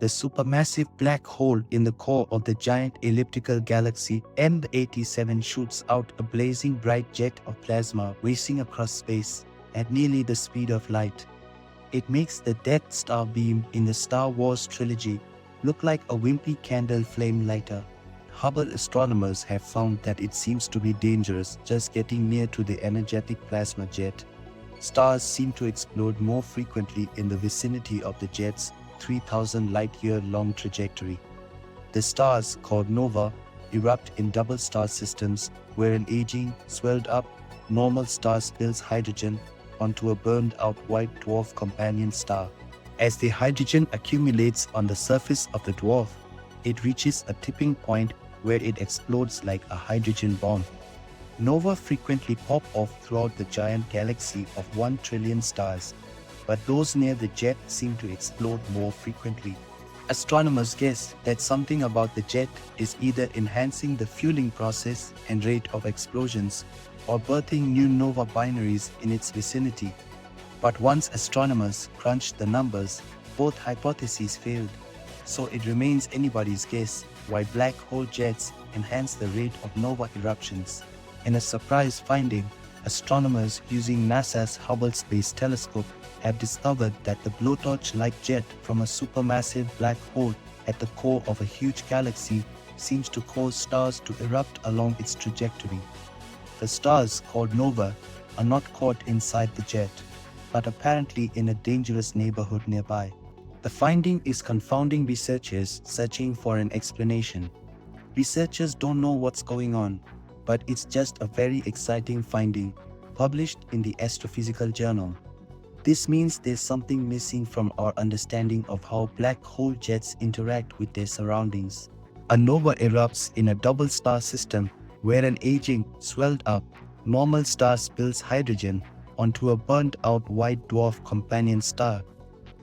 The supermassive black hole in the core of the giant elliptical galaxy M87 shoots out a blazing bright jet of plasma racing across space at nearly the speed of light. It makes the Death Star beam in the Star Wars trilogy look like a wimpy candle flame lighter. Hubble astronomers have found that it seems to be dangerous just getting near to the energetic plasma jet. Stars seem to explode more frequently in the vicinity of the jet's 3,000 light-year long trajectory. The stars, called Novae, erupt in double star systems where an aging, swelled-up, normal star spills hydrogen onto a burned-out white dwarf companion star. As the hydrogen accumulates on the surface of the dwarf, it reaches a tipping point where it explodes like a hydrogen bomb. Nova frequently pop off throughout the giant galaxy of 1 trillion stars, but those near the jet seem to explode more frequently. Astronomers guess that something about the jet is either enhancing the fueling process and rate of explosions or birthing new nova binaries in its vicinity. But once astronomers crunched the numbers, both hypotheses failed, so it remains anybody's guess why black hole jets enhance the rate of nova eruptions. In a surprise finding, astronomers using NASA's Hubble Space Telescope have discovered that the blowtorch-like jet from a supermassive black hole at the core of a huge galaxy seems to cause stars to erupt along its trajectory. The stars, called Novae, are not caught inside the jet, but apparently in a dangerous neighborhood nearby. The finding is confounding researchers searching for an explanation. Researchers don't know what's going on, but it's just a very exciting finding, published in the Astrophysical Journal. This means there's something missing from our understanding of how black hole jets interact with their surroundings. A nova erupts in a double star system where an aging, swelled-up, normal star spills hydrogen onto a burnt-out white dwarf companion star.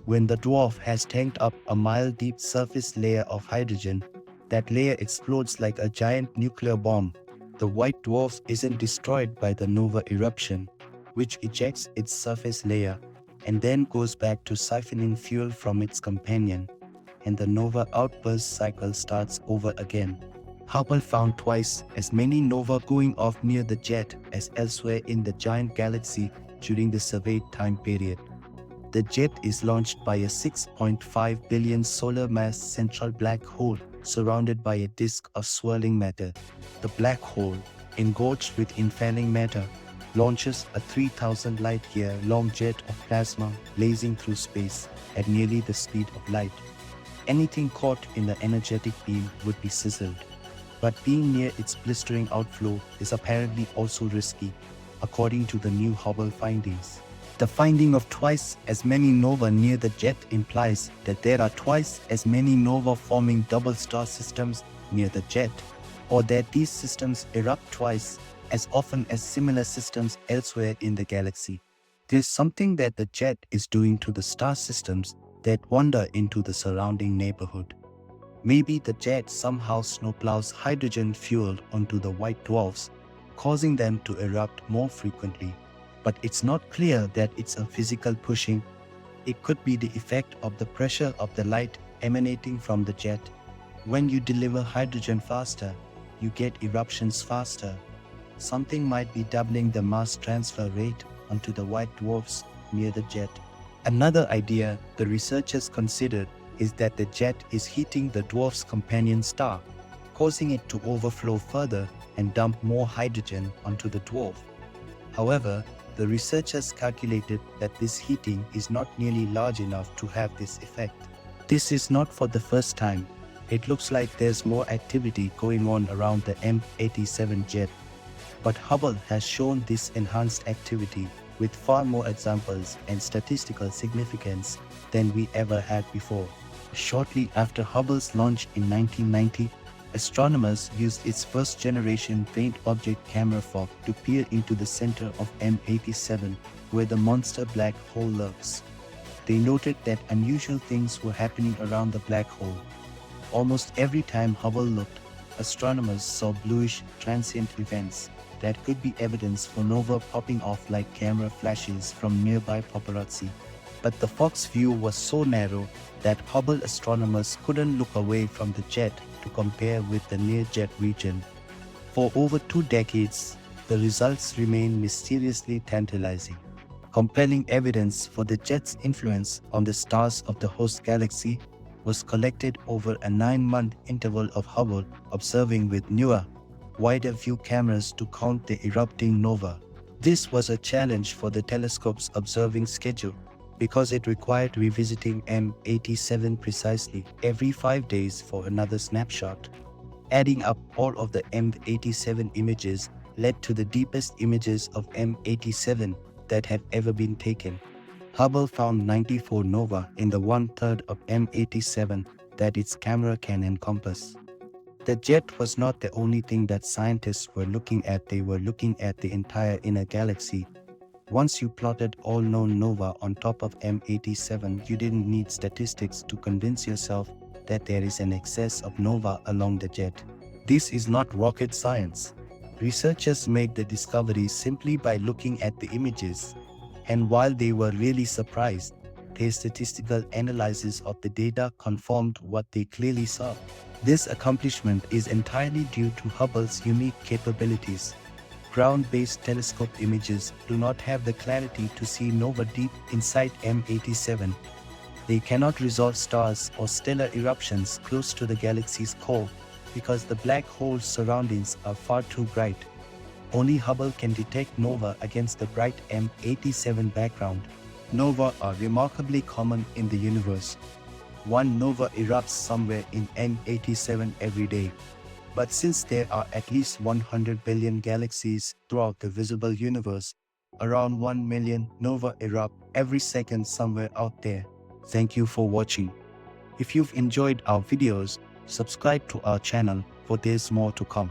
When the dwarf has tanked up a mile-deep surface layer of hydrogen, that layer explodes like a giant nuclear bomb. The white dwarf isn't destroyed by the nova eruption, which ejects its surface layer and then goes back to siphoning fuel from its companion, and the nova outburst cycle starts over again. Hubble found twice as many nova going off near the jet as elsewhere in the giant galaxy during the surveyed time period. The jet is launched by a 6.5 billion solar mass central black hole surrounded by a disk of swirling matter. The black hole, engorged with inflating matter, launches a 3,000 light-year long jet of plasma blazing through space at nearly the speed of light. Anything caught in the energetic beam would be sizzled, but being near its blistering outflow is apparently also risky, according to the new Hubble findings. The finding of twice as many nova near the jet implies that there are twice as many nova-forming double star systems near the jet, or that these systems erupt twice as often as similar systems elsewhere in the galaxy. There's something that the jet is doing to the star systems that wander into the surrounding neighborhood. Maybe the jet somehow snowplows hydrogen fuel onto the white dwarfs, causing them to erupt more frequently. But it's not clear that it's a physical pushing. It could be the effect of the pressure of the light emanating from the jet. When you deliver hydrogen faster, you get eruptions faster. Something might be doubling the mass transfer rate onto the white dwarfs near the jet. Another idea the researchers considered is that the jet is heating the dwarf's companion star, causing it to overflow further and dump more hydrogen onto the dwarf. However, the researchers calculated that this heating is not nearly large enough to have this effect. This is not for the first time. It looks like there's more activity going on around the M87 jet. But Hubble has shown this enhanced activity with far more examples and statistical significance than we ever had before. Shortly after Hubble's launch in 1990, astronomers used its first-generation faint object camera fog to peer into the center of M87, where the monster black hole lurks. They noted that unusual things were happening around the black hole. Almost every time Hubble looked, astronomers saw bluish, transient events that could be evidence for nova popping off like camera flashes from nearby paparazzi. but the Fox view was so narrow that Hubble astronomers couldn't look away from the jet to compare with the near-jet region. For over 2 decades, the results remain mysteriously tantalizing. Compelling evidence for the jet's influence on the stars of the host galaxy was collected over a 9-month interval of Hubble observing with newer, wider-view cameras to count the erupting nova. This was a challenge for the telescope's observing schedule because it required revisiting M87 precisely every 5 days for another snapshot. Adding up all of the M87 images led to the deepest images of M87 that have ever been taken. Hubble found 94 nova in the 1/3 of M87 that its camera can encompass. The jet was not the only thing that scientists were looking at, they were looking at the entire inner galaxy. Once you plotted all known nova on top of M87, you didn't need statistics to convince yourself that there is an excess of nova along the jet. This is not rocket science. Researchers made the discovery simply by looking at the images, and while they were really surprised, their statistical analysis of the data confirmed what they clearly saw. This accomplishment is entirely due to Hubble's unique capabilities. Ground-based telescope images do not have the clarity to see nova deep inside M87. They cannot resolve stars or stellar eruptions close to the galaxy's core because the black hole's surroundings are far too bright. Only Hubble can detect nova against the bright M87 background. Nova are remarkably common in the universe. One nova erupts somewhere in M87 every day. But since there are at least 100 billion galaxies throughout the visible universe, around 1 million nova erupt every second somewhere out there. Thank you for watching. If you've enjoyed our videos, subscribe to our channel for there's more to come.